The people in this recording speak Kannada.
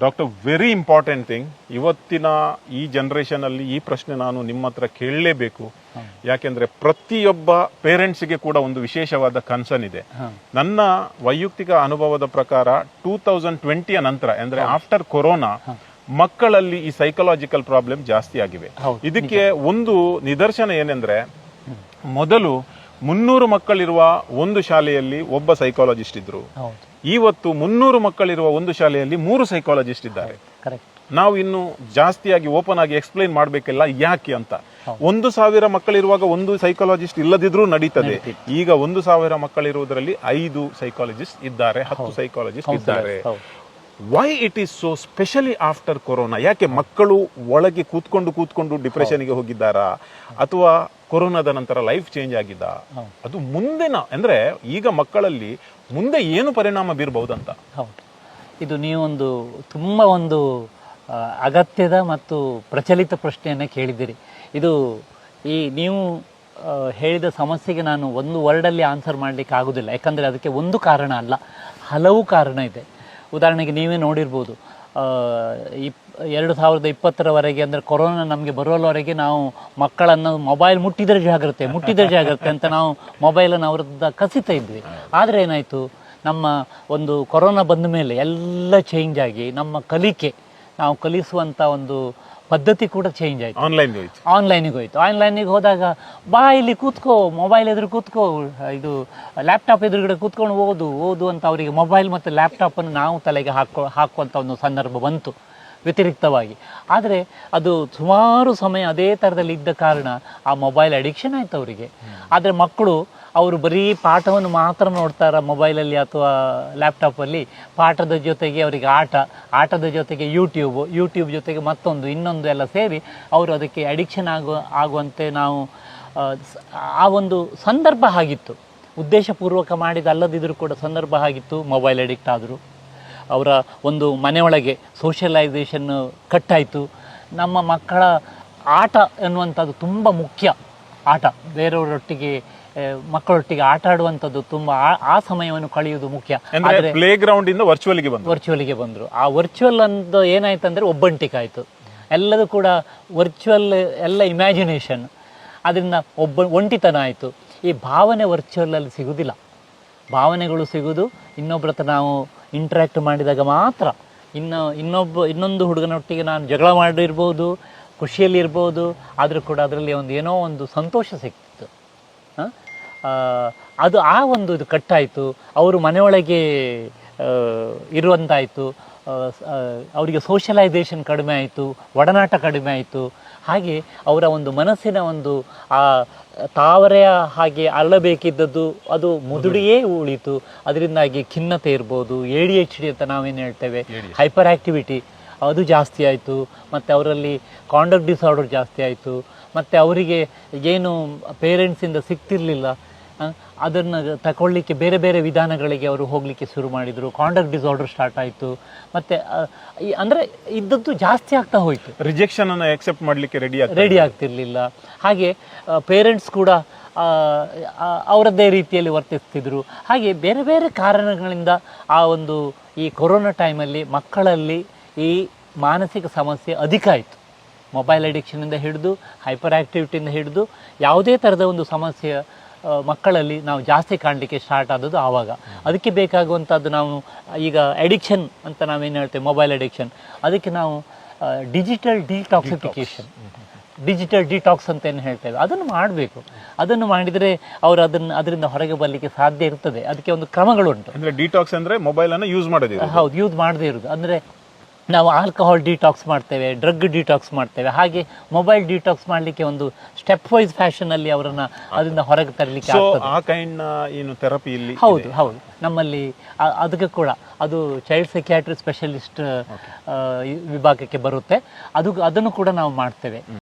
Doctor, very important thing. ಇವತ್ತಿನ ಈ ಜನರೇಷನ್ ಅಲ್ಲಿ ಈ ಪ್ರಶ್ನೆ ನಾನು ನಿಮ್ಮ ಹತ್ರ ಕೇಳಲೇಬೇಕು. ಯಾಕೆಂದ್ರೆ ಪ್ರತಿಯೊಬ್ಬ ಪೇರೆಂಟ್ಸ್ಗೆ ಕೂಡ ಒಂದು ವಿಶೇಷವಾದ ಕನ್ಸರ್ನ್ ಇದೆ. ನನ್ನ ವೈಯಕ್ತಿಕ ಅನುಭವದ ಪ್ರಕಾರ 2020 ನಂತರ ಅಂದ್ರೆ ಆಫ್ಟರ್ ಕೊರೋನಾ ಮಕ್ಕಳಲ್ಲಿ ಈ ಸೈಕಲಾಜಿಕಲ್ ಪ್ರಾಬ್ಲಮ್ ಜಾಸ್ತಿ ಆಗಿವೆ. ಇದಕ್ಕೆ ಒಂದು ನಿದರ್ಶನ ಏನೆಂದ್ರೆ, ಮೊದಲು 300 ಮಕ್ಕಳಿರುವ ಒಂದು ಶಾಲೆಯಲ್ಲಿ ಒಬ್ಬ ಸೈಕಾಲಜಿಸ್ಟ್ ಇದ್ರು. ಇವತ್ತು 300 ಮಕ್ಕಳಿರುವ ಒಂದು ಶಾಲೆಯಲ್ಲಿ 3 ಸೈಕಾಲಜಿಸ್ಟ್ ಇದ್ದಾರೆ. ನಾವು ಇನ್ನು ಜಾಸ್ತಿಯಾಗಿ ಓಪನ್ ಆಗಿ ಎಕ್ಸ್ಪ್ಲೈನ್ ಮಾಡಬೇಕಿಲ್ಲ ಯಾಕೆ ಅಂತ. 1,000 ಮಕ್ಕಳಿರುವಾಗ ಒಂದು ಸೈಕಾಲಜಿಸ್ಟ್ ಇಲ್ಲದಿದ್ರೂ ನಡೀತದೆ. ಈಗ 1,000 ಮಕ್ಕಳಿರುವುದರಲ್ಲಿ 5 ಸೈಕಾಲಜಿಸ್ಟ್ ಇದ್ದಾರೆ, 10 ಸೈಕಾಲಜಿಸ್ಟ್ ಇದ್ದಾರೆ. Why it is so specially after corona? ಯಾಕೆ ಮಕ್ಕಳು ಒಳಗೆ ಕೂತ್ಕೊಂಡು ಡಿಪ್ರೆಷನ್ಗೆ ಹೋಗಿದ್ದಾರಾ, ಅಥವಾ ಕೊರೋನಾದ ನಂತರ ಲೈಫ್ ಚೇಂಜ್ ಆಗಿದ್ದ? ಅದು ಮುಂದಿನ ಅಂದ್ರೆ ಈಗ ಮಕ್ಕಳಲ್ಲಿ ಮುಂದೆ ಏನು ಪರಿಣಾಮ ಬೀರಬಹುದಂತ. ಹೌದು, ಇದು ನೀವೊಂದು ತುಂಬ ಒಂದು ಅಗತ್ಯದ ಮತ್ತು ಪ್ರಚಲಿತ ಪ್ರಶ್ನೆಯನ್ನೇ ಕೇಳಿದ್ದೀರಿ. ಇದು ಈ ನೀವು ಹೇಳಿದ ಸಮಸ್ಯೆಗೆ ನಾನು ಒಂದು ವರ್ಡಲ್ಲಿ ಆನ್ಸರ್ ಮಾಡಲಿಕ್ಕೆ ಆಗೋದಿಲ್ಲ. ಯಾಕಂದರೆ ಅದಕ್ಕೆ ಒಂದು ಕಾರಣ ಅಲ್ಲ, ಹಲವು ಕಾರಣ ಇದೆ. ಉದಾಹರಣೆಗೆ ನೀವೇ ನೋಡಿರ್ಬೋದು, 2020ರವರೆಗೆ ಅಂದರೆ ಕೊರೋನಾ ನಮಗೆ ಬರೋವರೆಗೆ ನಾವು ಮಕ್ಕಳನ್ನು ಮೊಬೈಲ್ ಮುಟ್ಟಿದರೆ ಜಾಗ್ರತೆ ಅಂತ ನಾವು ಮೊಬೈಲನ್ನು ಅವ್ರದ್ದು ಕಸಿತಾ ಇದ್ವಿ. ಆದರೆ ಏನಾಯಿತು, ನಮ್ಮ ಒಂದು ಕೊರೋನಾ ಬಂದ ಮೇಲೆ ಎಲ್ಲ ಚೇಂಜ್ ಆಗಿ ನಮ್ಮ ಕಲಿಕೆ, ನಾವು ಕಲಿಸುವಂಥ ಒಂದು ಪದ್ಧತಿ ಕೂಡ ಚೇಂಜ್ ಆಯಿತು. ಆನ್ಲೈನಿಗೆ ಹೋಯ್ತು. ಆನ್ಲೈನಿಗೆ ಹೋದಾಗ ಬಾ ಇಲ್ಲಿ ಕೂತ್ಕೋ, ಮೊಬೈಲ್ ಎದುರು ಕೂತ್ಕೋ, ಇದು ಲ್ಯಾಪ್ಟಾಪ್ ಎದುರುಗಡೆ ಕೂತ್ಕೊಂಡು ಓದು ಅಂತ ಅವರಿಗೆ ಮೊಬೈಲ್ ಮತ್ತು ಲ್ಯಾಪ್ಟಾಪನ್ನು ನಾವು ತಲೆಗೆ ಹಾಕುವಂಥ ಒಂದು ಸಂದರ್ಭ ಬಂತು ವ್ಯತಿರಿಕ್ತವಾಗಿ. ಆದರೆ ಅದು ಸುಮಾರು ಸಮಯ ಅದೇ ಥರದಲ್ಲಿ ಇದ್ದ ಕಾರಣ ಆ ಮೊಬೈಲ್ ಅಡಿಕ್ಷನ್ ಆಯಿತು ಅವರಿಗೆ. ಆದರೆ ಮಕ್ಕಳು ಅವರು ಬರೀ ಪಾಠವನ್ನು ಮಾತ್ರ ನೋಡ್ತಾರ ಮೊಬೈಲಲ್ಲಿ ಅಥವಾ ಲ್ಯಾಪ್ಟಾಪಲ್ಲಿ. ಪಾಠದ ಜೊತೆಗೆ ಅವರಿಗೆ ಆಟದ ಜೊತೆಗೆ ಯೂಟ್ಯೂಬ್ ಜೊತೆಗೆ ಇನ್ನೊಂದು ಎಲ್ಲ ಸೇರಿ ಅವರು ಅದಕ್ಕೆ ಅಡಿಕ್ಷನ್ ಆಗುವಂತೆ ನಾವು ಆ ಒಂದು ಸಂದರ್ಭ ಆಗಿತ್ತು. ಉದ್ದೇಶಪೂರ್ವಕ ಮಾಡಿದಲ್ಲದಿದ್ರೂ ಕೂಡ ಸಂದರ್ಭ ಆಗಿತ್ತು. ಮೊಬೈಲ್ ಅಡಿಕ್ಟ್ ಆದರು. ಅವರ ಒಂದು ಮನೆಯೊಳಗೆ ಸೋಷಿಯಲೈಸೇಷನ್ ಕಟ್ಟಾಯಿತು. ನಮ್ಮ ಮಕ್ಕಳ ಆಟ ಎನ್ನುವಂಥದ್ದು ತುಂಬ ಮುಖ್ಯ. ಆಟ, ಬೇರೆಯವರೊಟ್ಟಿಗೆ ಮಕ್ಕಳೊಟ್ಟಿಗೆ ಆಟ ಆಡುವಂಥದ್ದು ತುಂಬ, ಆ ಸಮಯವನ್ನು ಕಳೆಯುವುದು ಮುಖ್ಯ. ಪ್ಲೇ ಗ್ರೌಂಡ್ ಇಂದ ವರ್ಚುವಲ್ಗೆ ಬಂದರು. ಆ ವರ್ಚುವಲ್ ಅಂತ ಏನಾಯ್ತು ಅಂದರೆ ಒಬ್ಬಂಟಿಕಾಯಿತು. ಎಲ್ಲದೂ ಕೂಡ ವರ್ಚುವಲ್, ಎಲ್ಲ ಇಮ್ಯಾಜಿನೇಷನ್. ಅದರಿಂದ ಒಂಟಿತನ ಆಯಿತು. ಈ ಭಾವನೆ ವರ್ಚುವಲಲ್ಲಿ ಸಿಗುವುದಿಲ್ಲ. ಭಾವನೆಗಳು ಸಿಗುವುದು ಇನ್ನೊಬ್ಬರ ಹತ್ರ ನಾವು ಇಂಟ್ರ್ಯಾಕ್ಟ್ ಮಾಡಿದಾಗ ಮಾತ್ರ. ಇನ್ನೊಂದು ಹುಡುಗನೊಟ್ಟಿಗೆ ನಾನು ಜಗಳ ಮಾಡಿರ್ಬೋದು, ಖುಷಿಯಲ್ಲಿ ಇರ್ಬೋದು, ಆದರೂ ಕೂಡ ಅದರಲ್ಲಿ ಏನೋ ಒಂದು ಸಂತೋಷ ಸಿಗ್ತಿತ್ತು. ಅದು ಆ ಒಂದು ಇದು ಕಟ್ಟಾಯಿತು. ಅವರು ಮನೆಯೊಳಗೆ ಇರುವಂತಾಯಿತು. ಅವರಿಗೆ ಸೋಷಲೈಸೇಷನ್ ಕಡಿಮೆ ಆಯಿತು, ಒಡನಾಟ ಕಡಿಮೆ ಆಯಿತು. ಹಾಗೆ ಅವರ ಒಂದು ಮನಸ್ಸಿನ ಒಂದು ಆ ತಾವರೆಯ ಹಾಗೆ ಅಳ್ಳಬೇಕಿದ್ದದ್ದು ಅದು ಮುದುಡಿಯೇ ಉಳಿತು. ಅದರಿಂದಾಗಿ ಖಿನ್ನತೆ ಇರ್ಬೋದು, ADHD ಅಂತ ನಾವೇನು ಹೇಳ್ತೇವೆ, ಹೈಪರ್ ಆ್ಯಕ್ಟಿವಿಟಿ, ಅದು ಜಾಸ್ತಿ ಆಯಿತು. ಮತ್ತು ಅವರಲ್ಲಿ ಕಾಂಡಕ್ಟ್ ಡಿಸಾರ್ಡರ್ ಜಾಸ್ತಿ ಆಯಿತು. ಮತ್ತು ಅವರಿಗೆ ಏನು ಪೇರೆಂಟ್ಸಿಂದ ಸಿಗ್ತಿರಲಿಲ್ಲ, ಅದನ್ನು ತಗೊಳ್ಳಿಕ್ಕೆ ಬೇರೆ ಬೇರೆ ವಿಧಾನಗಳಿಗೆ ಅವರು ಹೋಗಲಿಕ್ಕೆ ಶುರು ಮಾಡಿದರು. ಕಾಂಡಕ್ಟ್ ಡಿಸಾರ್ಡರ್ ಸ್ಟಾರ್ಟ್ ಆಯಿತು. ಮತ್ತು ಅಂದರೆ ಇದ್ದದ್ದು ಜಾಸ್ತಿ ಆಗ್ತಾ ಹೋಯಿತು. ರಿಜೆಕ್ಷನ್ ಅನ್ನು ಆಕ್ಸೆಪ್ಟ್ ಮಾಡಲಿಕ್ಕೆ ರೆಡಿ ಆಗ್ತಿರ್ಲಿಲ್ಲ. ಹಾಗೆ ಪೇರೆಂಟ್ಸ್ ಕೂಡ ಅವರದ್ದೇ ರೀತಿಯಲ್ಲಿ ವರ್ತಿಸ್ತಿದ್ರು. ಹಾಗೆ ಬೇರೆ ಬೇರೆ ಕಾರಣಗಳಿಂದ ಈ ಕೊರೋನಾ ಟೈಮಲ್ಲಿ ಮಕ್ಕಳಲ್ಲಿ ಈ ಮಾನಸಿಕ ಸಮಸ್ಯೆ ಅಧಿಕ ಆಯಿತು. ಮೊಬೈಲ್ ಅಡಿಕ್ಷನಿಂದ ಹಿಡಿದು, ಹೈಪರ್ ಆ್ಯಕ್ಟಿವಿಟಿಯಿಂದ ಹಿಡಿದು ಯಾವುದೇ ಥರದ ಒಂದು ಸಮಸ್ಯೆ ಮಕ್ಕಳಲ್ಲಿ ನಾವು ಜಾಸ್ತಿ ಕಾಣಲಿಕ್ಕೆ ಸ್ಟಾರ್ಟ್ ಆದದ್ದು ಆವಾಗ. ಅದಕ್ಕೆ ಬೇಕಾಗುವಂಥದ್ದು ನಾವು ಈಗ ಅಡಿಕ್ಷನ್ ಅಂತ ನಾವೇನು ಹೇಳ್ತೇವೆ, ಮೊಬೈಲ್ ಅಡಿಕ್ಷನ್, ಅದಕ್ಕೆ ನಾವು ಡಿಜಿಟಲ್ ಡಿಟಾಕ್ಸ್ ಅಂತ ಏನು ಹೇಳ್ತೇವೆ, ಅದನ್ನು ಮಾಡಬೇಕು. ಅದನ್ನು ಮಾಡಿದರೆ ಅವರು ಅದರಿಂದ ಹೊರಗೆ ಬರಲಿಕ್ಕೆ ಸಾಧ್ಯ ಇರ್ತದೆ. ಅದಕ್ಕೆ ಒಂದು ಕ್ರಮಗಳುಂಟು. ಅಂದರೆ ಡಿಟಾಕ್ಸ್ ಅಂದರೆ ಮೊಬೈಲನ್ನು ಯೂಸ್ ಮಾಡೋದು. ಹೌದು, ಯೂಸ್ ಮಾಡದೇ ಇರೋದು. ಅಂದರೆ ನಾವು ಆಲ್ಕಹಾಲ್ ಡಿಟಾಕ್ಸ್ ಮಾಡ್ತೇವೆ, ಡ್ರಗ್ ಡಿಟಾಕ್ಸ್ ಮಾಡ್ತೇವೆ. ಹಾಗೆ ಮೊಬೈಲ್ ಡಿಟಾಕ್ಸ್ ಮಾಡಲಿಕ್ಕೆ ಒಂದು ಸ್ಟೆಪ್ ವೈಸ್ ಫ್ಯಾಷನಲ್ಲಿ ಅವರನ್ನು ಅದರಿಂದ ಹೊರಗೆ ತರಲಿಕ್ಕೆ ಆಗ್ತದೆ. ಹೌದು, ನಮ್ಮಲ್ಲಿ ಅದಕ್ಕೆ ಕೂಡ ಅದು ಚೈಲ್ಡ್ ಸೈಕ್ಯಾಟ್ರಿ ಸ್ಪೆಷಲಿಸ್ಟ್ ವಿಭಾಗಕ್ಕೆ ಬರುತ್ತೆ. ಅದನ್ನು ಕೂಡ ನಾವು ಮಾಡ್ತೇವೆ.